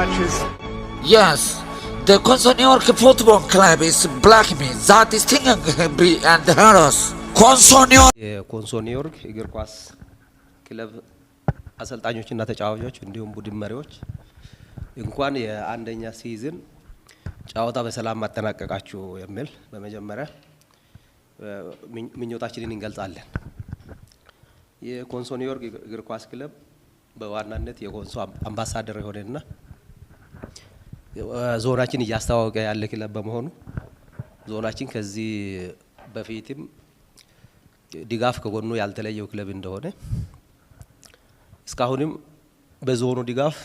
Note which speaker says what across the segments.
Speaker 1: matches.
Speaker 2: Yes, the Konso New York Football Club is black me. That is thinking and heroes. Konso New York.
Speaker 3: የኮንሶ ኒውዮርክ እግር ኳስ ክለብ አሰልጣኞችና ተጫዋቾች እንዲሁም ቡድን መሪዎች እንኳን የአንደኛ ሲዝን ጨዋታ በሰላም ማጠናቀቃችሁ የሚል በመጀመሪያ ምኞታችንን እንገልጻለን። የኮንሶ ኒውዮርክ እግር ኳስ ክለብ በዋናነት የኮንሶ አምባሳደር የሆነና ዞናችን እያስተዋወቀ ያለ ክለብ በመሆኑ ዞናችን ከዚህ በፊትም ድጋፍ ከጎኑ ያልተለየው ክለብ እንደሆነ እስካሁንም በዞኑ ድጋፍ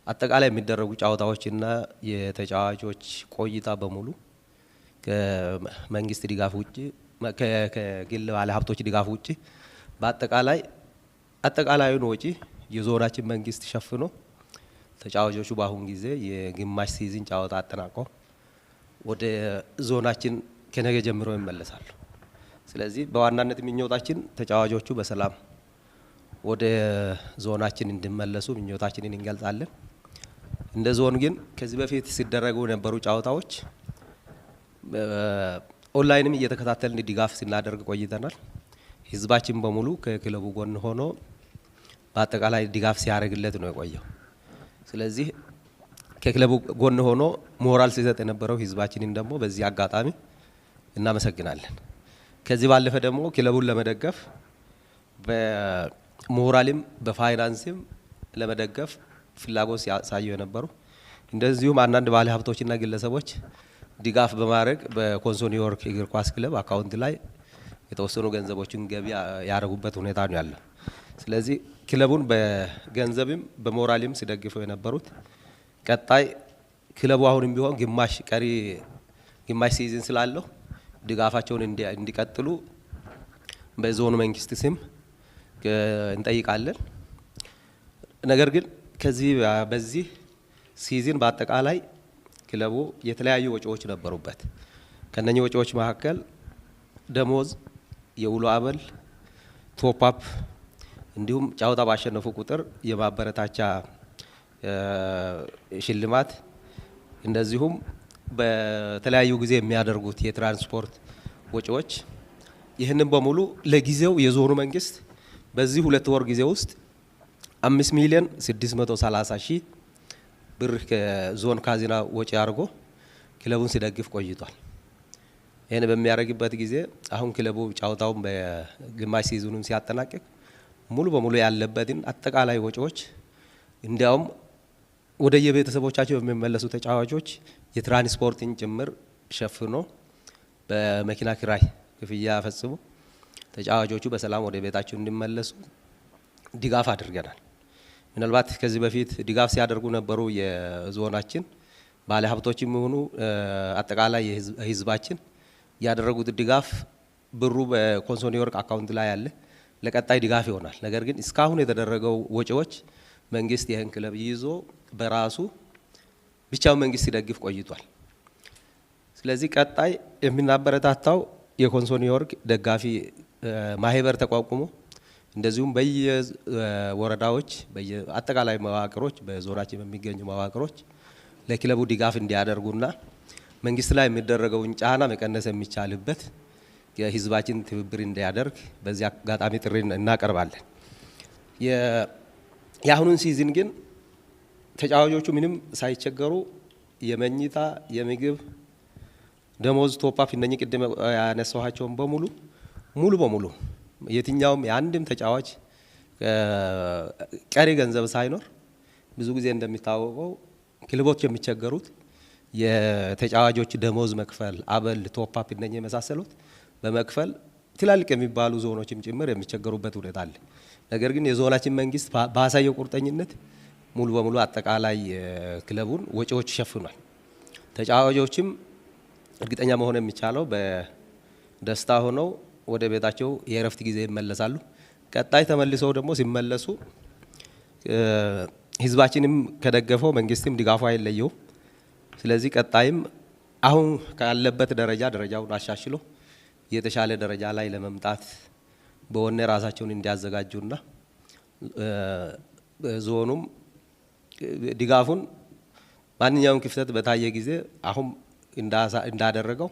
Speaker 3: አጠቃላይ የሚደረጉ ጨዋታዎችና የተጫዋቾች ቆይታ በሙሉ ከመንግስት ድጋፍ ውጪ ከግል ባለ ሀብቶች ድጋፍ ውጪ አጠቃላዩን ወጪ የዞናችን መንግስት ሸፍኖ ተጫዋቾቹ በአሁን ጊዜ የግማሽ ሲዝን ጨዋታ አጠናቀው ወደ ዞናችን ከነገ ጀምሮ ይመለሳሉ። ስለዚህ በዋናነት ምኞታችን ተጫዋቾቹ በሰላም ወደ ዞናችን እንዲመለሱ ምኞታችንን እንገልጻለን። እንደ ዞን ግን ከዚህ በፊት ሲደረጉ የነበሩ ጨዋታዎች ኦንላይንም እየተከታተልን ድጋፍ ስናደርግ ቆይተናል። ህዝባችን በሙሉ ከክለቡ ጎን ሆኖ በአጠቃላይ ድጋፍ ሲያደርግለት ነው የቆየው። ስለዚህ ከክለቡ ጎን ሆኖ ሞራል ሲሰጥ የነበረው ህዝባችንን ደግሞ በዚህ አጋጣሚ እናመሰግናለን። ከዚህ ባለፈ ደግሞ ክለቡን ለመደገፍ በሞራልም በፋይናንስም ለመደገፍ ፍላጎት ሲያሳዩ የነበሩ እንደዚሁም አንዳንድ ባለ ሀብቶችና ግለሰቦች ድጋፍ በማድረግ በኮንሶ ኒውዮርክ እግር ኳስ ክለብ አካውንት ላይ የተወሰኑ ገንዘቦችን ገቢ ያደረጉበት ሁኔታ ነው ያለው። ስለዚህ ክለቡን በገንዘብም በሞራልም ሲደግፈው የነበሩት ቀጣይ ክለቡ አሁንም ቢሆን ግማሽ ሲዝን ስላለው ድጋፋቸውን እንዲቀጥሉ በዞኑ መንግስት ስም እንጠይቃለን። ነገር ግን በዚህ ሲዝን በአጠቃላይ ክለቡ የተለያዩ ወጪዎች ነበሩበት። ከነኚህ ወጪዎች መካከል ደሞዝ፣ የውሎ አበል፣ ቶፕ አፕ እንዲሁም ጨዋታ ባሸነፉ ቁጥር የማበረታቻ ሽልማት እንደዚሁም በተለያዩ ጊዜ የሚያደርጉት የትራንስፖርት ወጪዎች ይህንን በሙሉ ለጊዜው የዞኑ መንግስት በዚህ 2 ወር ጊዜ ውስጥ 5,630,000 ብር ከዞን ካዚና ወጪ አድርጎ ክለቡን ሲደግፍ ቆይቷል። ይሄን በሚያደርግበት ጊዜ አሁን ክለቡ ጨዋታውን በግማሽ ሲዝኑን ሲያጠናቅቅ ሙሉ በሙሉ ያለበትን አጠቃላይ ወጪዎች እንዲያውም ወደ የቤተሰቦቻቸው የሚመለሱ ተጫዋቾች የትራንስፖርትን ጭምር ሸፍኖ በመኪና ኪራይ ክፍያ ፈጽሞ ተጫዋቾቹ በሰላም ወደ ቤታቸው እንዲመለሱ ድጋፍ አድርገናል። ምናልባት ከዚህ በፊት ድጋፍ ሲያደርጉ ነበሩ የዞናችን ባለ ሀብቶችም ሆኑ አጠቃላይ ህዝባችን ያደረጉት ድጋፍ ብሩ በኮንሶ ኒውዮርክ አካውንት ላይ ያለ ለቀጣይ ድጋፍ ይሆናል። ነገር ግን እስካሁን የተደረገው ወጪዎች መንግስት ይህን ክለብ ይዞ በራሱ ብቻው መንግስት ሲደግፍ ቆይቷል። ስለዚህ ቀጣይ የምናበረታታው የኮንሶ ኒውዮርክ ደጋፊ ማህበር ተቋቁሞ እንደዚሁም በየወረዳዎች በየአጠቃላይ መዋቅሮች በዞናችን በሚገኙ መዋቅሮች ለክለቡ ድጋፍ እንዲያደርጉና መንግስት ላይ የሚደረገውን ጫና መቀነስ የሚቻልበት የህዝባችን ትብብር እንዲያደርግ በዚህ አጋጣሚ ጥሪ እናቀርባለን። የአሁኑን ሲዝን ግን ተጫዋቾቹ ምንም ሳይቸገሩ የመኝታ፣ የምግብ፣ ደሞዝ፣ ቶፕ-አፕ እነኚህ ቅድም ያነሳኋቸውን ሙሉ በሙሉ የትኛውም የአንድም ተጫዋች ቀሪ ገንዘብ ሳይኖር ብዙ ጊዜ እንደሚታወቀው ክለቦች የሚቸገሩት የተጫዋቾች ደሞዝ መክፈል፣ አበል፣ ቶፕ-አፕ እነኚህ የመሳሰሉት በመክፈል ትላልቅ የሚባሉ ዞኖችም ጭምር የሚቸገሩበት ሁኔታ አለ። ነገር ግን የዞናችን መንግስት ባሳየው ቁርጠኝነት ሙሉ በሙሉ አጠቃላይ ክለቡን ወጪዎች ሸፍኗል። ተጫዋቾችም እርግጠኛ መሆን የሚቻለው በደስታ ሆነው ወደ ቤታቸው የእረፍት ጊዜ ይመለሳሉ። ቀጣይ ተመልሰው ደግሞ ሲመለሱ ህዝባችንም ከደገፈው መንግስትም ድጋፉ አይለየው። ስለዚህ ቀጣይም አሁን ካለበት ደረጃውን አሻሽሎ የተሻለ ደረጃ ላይ ለመምጣት በወኔ ራሳቸውን እንዲያዘጋጁና ዞኑም ድጋፉን ማንኛውም ክፍተት በታየ ጊዜ አሁን እንዳደረገው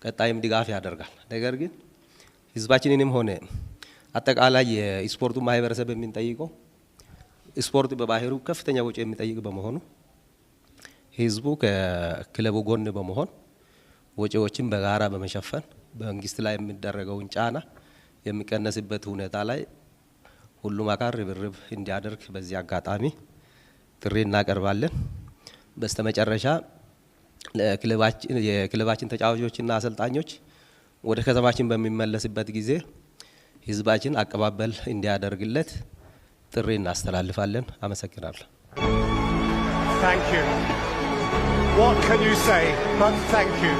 Speaker 3: ቀጣይም ድጋፍ ያደርጋል። ነገር ግን ህዝባችንንም ሆነ አጠቃላይ የስፖርቱ ማህበረሰብ የሚጠይቀው ስፖርት በባህሩ ከፍተኛ ወጪ የሚጠይቅ በመሆኑ ህዝቡ ከክለቡ ጎን በመሆን ወጪዎችን በጋራ በመሸፈን በመንግስት ላይ የሚደረገውን ጫና የሚቀነስበት ሁኔታ ላይ ሁሉም አካል ርብርብ እንዲያደርግ በዚህ አጋጣሚ ጥሪ እናቀርባለን። በስተመጨረሻ የክለባችን ተጫዋቾችና አሰልጣኞች ወደ ከተማችን በሚመለስበት ጊዜ ህዝባችን አቀባበል እንዲያደርግለት ጥሪ እናስተላልፋለን። አመሰግናለሁ።
Speaker 1: Thank you. What can you say but thank you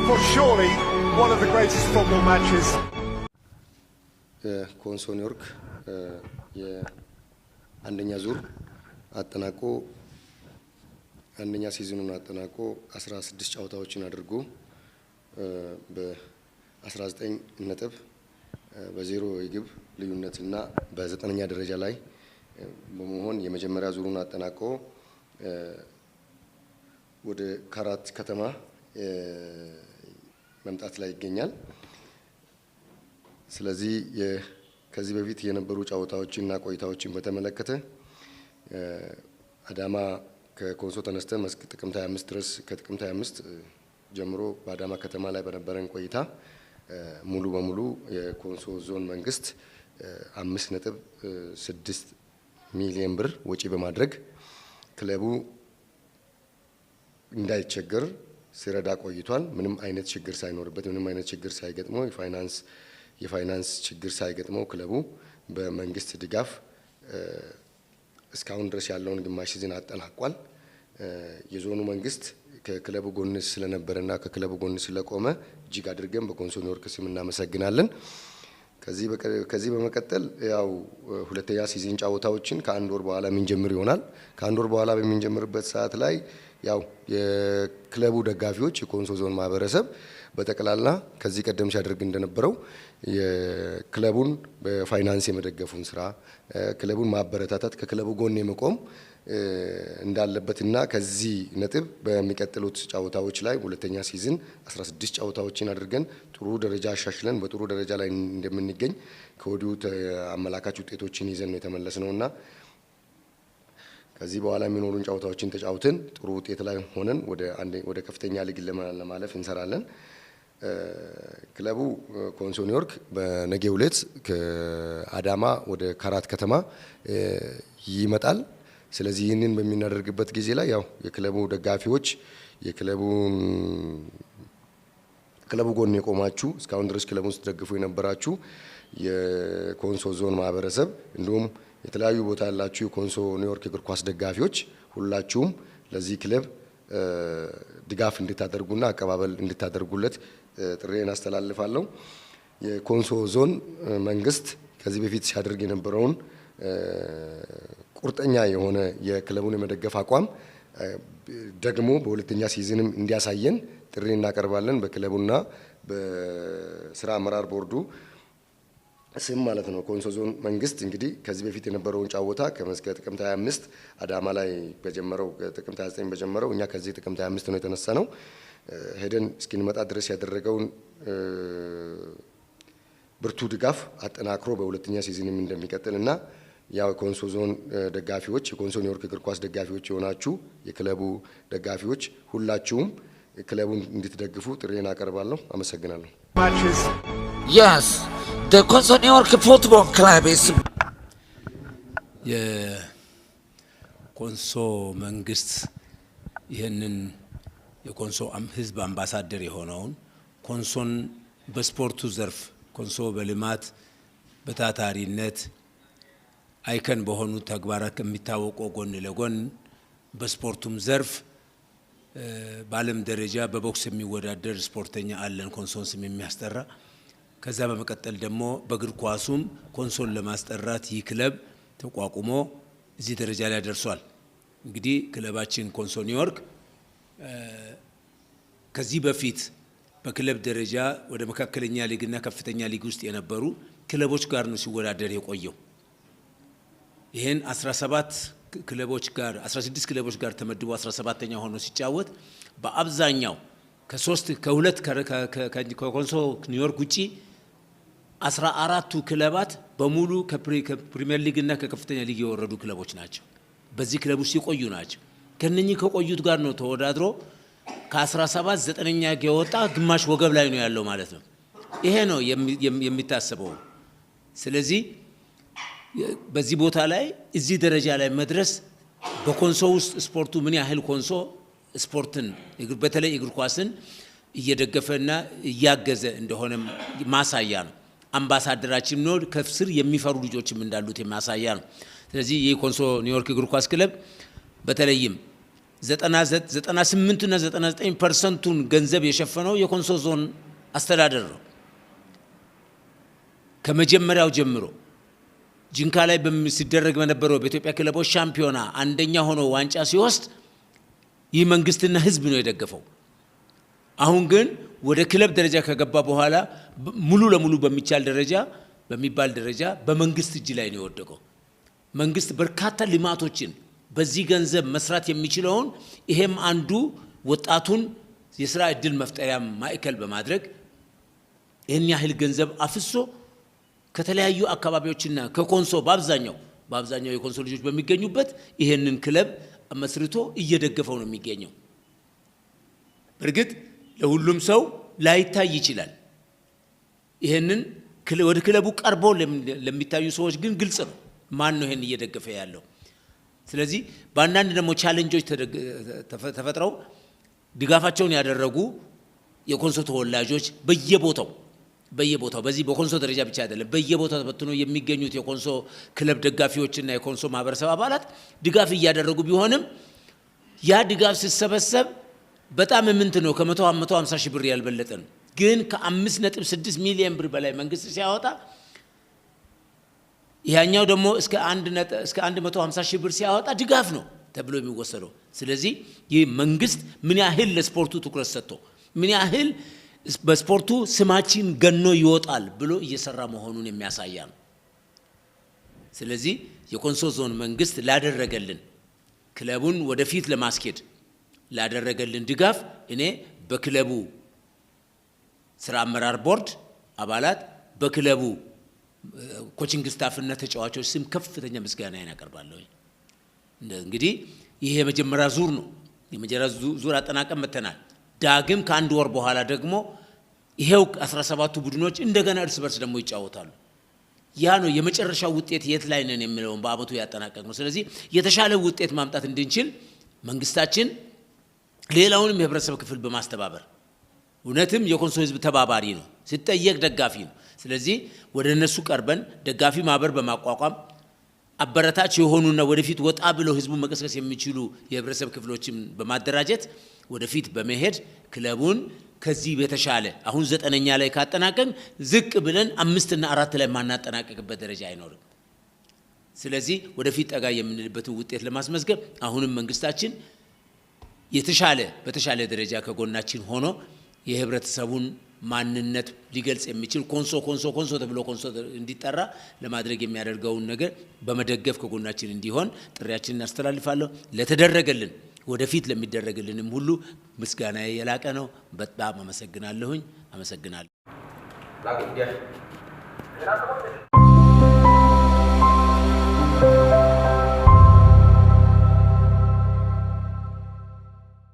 Speaker 1: for surely one of the greatest football matches.
Speaker 4: ኮንሶ ኒውዮርክ የአንደኛ ዙር አጠናቆ አንደኛ ሲዝኑን አጠናቆ 16 ጨዋታዎችን አድርጎ በ19 ነጥብ በዜሮ የግብ ልዩነትና በ9ኛ ደረጃ ላይ በመሆን የመጀመሪያ ዙሩን አጠናቆ ወደ ካራት ከተማ መምጣት ላይ ይገኛል። ስለዚህ ከዚህ በፊት የነበሩ ጨዋታዎችንና ቆይታዎችን በተመለከተ አዳማ ከኮንሶ ተነስተን ጥቅምት 25 ድረስ ከጥቅምት 25 ጀምሮ በአዳማ ከተማ ላይ በነበረን ቆይታ ሙሉ በሙሉ የኮንሶ ዞን መንግስት 5.6 ሚሊዮን ብር ወጪ በማድረግ ክለቡ እንዳይቸገር ሲረዳ ቆይቷል። ምንም አይነት ችግር ሳይኖርበት ምንም አይነት ችግር ሳይገጥመው የፋይናንስ ችግር ሳይገጥመው ክለቡ በመንግስት ድጋፍ እስካሁን ድረስ ያለውን ግማሽ ሲዝን አጠናቋል። የዞኑ መንግስት ከክለቡ ጎን ስለነበረና ከክለቡ ጎን ስለቆመ እጅግ አድርገን በኮንሶ ኒውዮርክ ስም እናመሰግናለን። ከዚህ በመቀጠል ያው ሁለተኛ ሲዝን ጨዋታዎችን ከአንድ ወር በኋላ የምንጀምር ይሆናል። ከአንድ ወር በኋላ በምንጀምርበት ሰዓት ላይ ያው የክለቡ ደጋፊዎች የኮንሶ ዞን ማህበረሰብ በጠቅላላ ከዚህ ቀደም ሲያደርግ እንደነበረው የክለቡን በፋይናንስ የመደገፉን ስራ ክለቡን ማበረታታት ከክለቡ ጎን የመቆም እንዳለበትና ከዚህ ነጥብ በሚቀጥሉት ጨዋታዎች ላይ ሁለተኛ ሲዝን 16 ጨዋታዎችን አድርገን ጥሩ ደረጃ አሻሽለን በጥሩ ደረጃ ላይ እንደምንገኝ ከወዲሁ አመላካች ውጤቶችን ይዘን ነው የተመለስነውና ከዚህ በኋላ የሚኖሩን ጨዋታዎችን ተጫውተን ጥሩ ውጤት ላይ ሆነን ወደ ከፍተኛ ሊግ ለማለፍ እንሰራለን። ክለቡ ኮንሶ ኒውዮርክ በነገው ዕለት ከአዳማ ወደ ካራት ከተማ ይመጣል። ስለዚህ ይህንን በሚናደርግበት ጊዜ ላይ ያው የክለቡ ደጋፊዎች ክለቡ ጎን የቆማችሁ እስካሁን ድረስ ክለቡን ስትደግፉ የነበራችሁ የኮንሶ ዞን ማህበረሰብ እንዲሁም የተለያዩ ቦታ ያላችሁ የኮንሶ ኒውዮርክ እግር ኳስ ደጋፊዎች ሁላችሁም ለዚህ ክለብ ድጋፍ እንድታደርጉና አቀባበል እንድታደርጉለት ጥሪዬን አስተላልፋለሁ። የኮንሶ ዞን መንግስት ከዚህ በፊት ሲያደርግ የነበረውን ቁርጠኛ የሆነ የክለቡን የመደገፍ አቋም ደግሞ በሁለተኛ ሲዝንም እንዲያሳየን ጥሪ እናቀርባለን። በክለቡና በስራ አመራር ቦርዱ ስም ማለት ነው። ኮንሶ ዞን መንግስት እንግዲህ ከዚህ በፊት የነበረውን ጨዋታ ጥቅምት 25 አዳማ ላይ በጀመረው ጥቅምት 29 በጀመረው እኛ ከዚህ ጥቅምት 25 ነው የተነሳ ነው ሄደን እስኪንመጣ ድረስ ያደረገውን ብርቱ ድጋፍ አጠናክሮ በሁለተኛ ሲዝንም እንደሚቀጥልና ያው ኮንሶ ዞን ደጋፊዎች የኮንሶ ኒውዮርክ እግር ኳስ ደጋፊዎች የሆናችሁ የክለቡ ደጋፊዎች ሁላችሁም ክለቡን እንድትደግፉ ጥሪዬን አቀርባለሁ። አመሰግናለሁ።
Speaker 2: Yes, the Konso New York Football Club is
Speaker 5: የኮንሶ መንግስት ይህንን የኮንሶ ህዝብ አምባሳደር የሆነውን ኮንሶን በስፖርቱ ዘርፍ ኮንሶ በልማት በታታሪነት አይከን በሆኑ ተግባራት ከሚታወቀው ጎን ለጎን በስፖርቱም ዘርፍ በዓለም ደረጃ በቦክስ የሚወዳደር ስፖርተኛ አለን ኮንሶን ስም የሚያስጠራ ከዛ በመቀጠል ደግሞ በእግር ኳሱም ኮንሶን ለማስጠራት ይህ ክለብ ተቋቁሞ እዚህ ደረጃ ላይ ደርሷል። እንግዲህ ክለባችን ኮንሶ ኒውዮርክ ከዚህ በፊት በክለብ ደረጃ ወደ መካከለኛ ሊግና ከፍተኛ ሊግ ውስጥ የነበሩ ክለቦች ጋር ነው ሲወዳደር የቆየው። ይሄን 17 ክለቦች ጋር 16 ክለቦች ጋር ተመድቦ 17ኛ ሆኖ ሲጫወት በአብዛኛው ከሁለት ከኮንሶ ኒውዮርክ ውጪ 14ቱ ክለባት በሙሉ ከፕሪሚየር ሊግ እና ከከፍተኛ ሊግ የወረዱ ክለቦች ናቸው። በዚህ ክለብ ውስጥ የቆዩ ናቸው። ከነኚህ ከቆዩት ጋር ነው ተወዳድሮ ከ17 9ኛ የወጣ ግማሽ ወገብ ላይ ነው ያለው ማለት ነው። ይሄ ነው የሚታሰበው። ስለዚህ በዚህ ቦታ ላይ እዚህ ደረጃ ላይ መድረስ በኮንሶ ውስጥ ስፖርቱ ምን ያህል ኮንሶ ስፖርትን በተለይ እግር ኳስን እየደገፈና እያገዘ እንደሆነ ማሳያ ነው። አምባሳደራችን ነው ከስር የሚፈሩ ልጆችም እንዳሉት የሚያሳያ ነው። ስለዚህ የኮንሶ ኒውዮርክ እግር ኳስ ክለብ በተለይም 98 እና 99% ገንዘብ የሸፈነው የኮንሶ ዞን አስተዳደር ነው። ከመጀመሪያው ጀምሮ ጂንካ ላይ ሲደረግ በነበረው በኢትዮጵያ ክለቦች ሻምፒዮና አንደኛ ሆኖ ዋንጫ ሲወስድ ይህ መንግስትና ህዝብ ነው የደገፈው። አሁን ግን ወደ ክለብ ደረጃ ከገባ በኋላ ሙሉ ለሙሉ በሚባል ደረጃ በመንግስት እጅ ላይ ነው የወደቀው። መንግስት በርካታ ልማቶችን በዚህ ገንዘብ መስራት የሚችለውን ይሄም አንዱ ወጣቱን የሥራ ዕድል መፍጠሪያ ማዕከል በማድረግ ይህን ያህል ገንዘብ አፍሶ ከተለያዩ አካባቢዎችና ከኮንሶ በአብዛኛው የኮንሶ ልጆች በሚገኙበት ይሄንን ክለብ መስርቶ እየደገፈው ነው የሚገኘው። እርግጥ ለሁሉም ሰው ላይታይ ይችላል። ይሄንን ወደ ክለቡ ቀርቦ ለሚታዩ ሰዎች ግን ግልጽ ነው ማን ነው ይሄን እየደገፈ ያለው። ስለዚህ በአንዳንድ ደግሞ ቻሌንጆች ተፈጥረው ድጋፋቸውን ያደረጉ የኮንሶ ተወላጆች በየቦታው በዚህ በኮንሶ ደረጃ ብቻ አይደለም፣ በየቦታው ተበትኖ የሚገኙት የኮንሶ ክለብ ደጋፊዎችና የኮንሶ ማህበረሰብ አባላት ድጋፍ እያደረጉ ቢሆንም ያ ድጋፍ ሲሰበሰብ በጣም ምንት ነው ከ150 ሺህ ብር ያልበለጠ ነው። ግን ከ5.6 ሚሊዮን ብር በላይ መንግስት ሲያወጣ ያኛው ደግሞ እስከ 150 ሺህ ብር ሲያወጣ ድጋፍ ነው ተብሎ የሚወሰደው። ስለዚህ ይህ መንግስት ምን ያህል ለስፖርቱ ትኩረት ሰጥቶ ምን ያህል በስፖርቱ ስማችን ገኖ ይወጣል ብሎ እየሰራ መሆኑን የሚያሳያ ነው። ስለዚህ የኮንሶ ዞን መንግስት ላደረገልን ክለቡን ወደፊት ለማስኬድ ላደረገልን ድጋፍ እኔ በክለቡ ስራ አመራር ቦርድ አባላት በክለቡ ኮቺንግ ስታፍና ተጫዋቾች ስም ከፍተኛ ምስጋና ያቀርባለሁ። እንግዲህ ይሄ የመጀመሪያ ዙር ነው። የመጀመሪያ ዙር አጠናቀም መተናል። ዳግም ከአንድ ወር በኋላ ደግሞ ይሄው 17ቱ ቡድኖች እንደገና እርስ በርስ ደግሞ ይጫወታሉ። ያ ነው የመጨረሻው ውጤት የት ላይ ነን የሚለው በአመቱ ያጠናቀቅ ነው። ስለዚህ የተሻለ ውጤት ማምጣት እንድንችል መንግስታችን ሌላውንም የህብረተሰብ ክፍል በማስተባበር እውነትም የኮንሶ ህዝብ ተባባሪ ነው፣ ሲጠየቅ ደጋፊ ነው። ስለዚህ ወደ እነሱ ቀርበን ደጋፊ ማህበር በማቋቋም አበረታች የሆኑና ወደፊት ወጣ ብለው ህዝቡን መቀስቀስ የሚችሉ የህብረተሰብ ክፍሎችን በማደራጀት ወደፊት በመሄድ ክለቡን ከዚህ በተሻለ አሁን 9ኛ ላይ ካጠናቀን ዝቅ ብለን 5 እና 4 ላይ ማናጠናቀቅበት ደረጃ አይኖርም። ስለዚህ ወደፊት ጠጋ የምንልበት ውጤት ለማስመዝገብ አሁንም መንግስታችን በተሻለ ደረጃ ከጎናችን ሆኖ የህብረተሰቡን ማንነት ሊገልጽ የሚችል ኮንሶ ተብሎ ኮንሶ እንዲጠራ ለማድረግ የሚያደርገውን ነገር በመደገፍ ከጎናችን እንዲሆን ጥሪያችንን እናስተላልፋለሁ። ለተደረገልን ወደፊት ለሚደረግልንም ሁሉ ምስጋና የላቀ ነው። በጣም አመሰግናለሁ።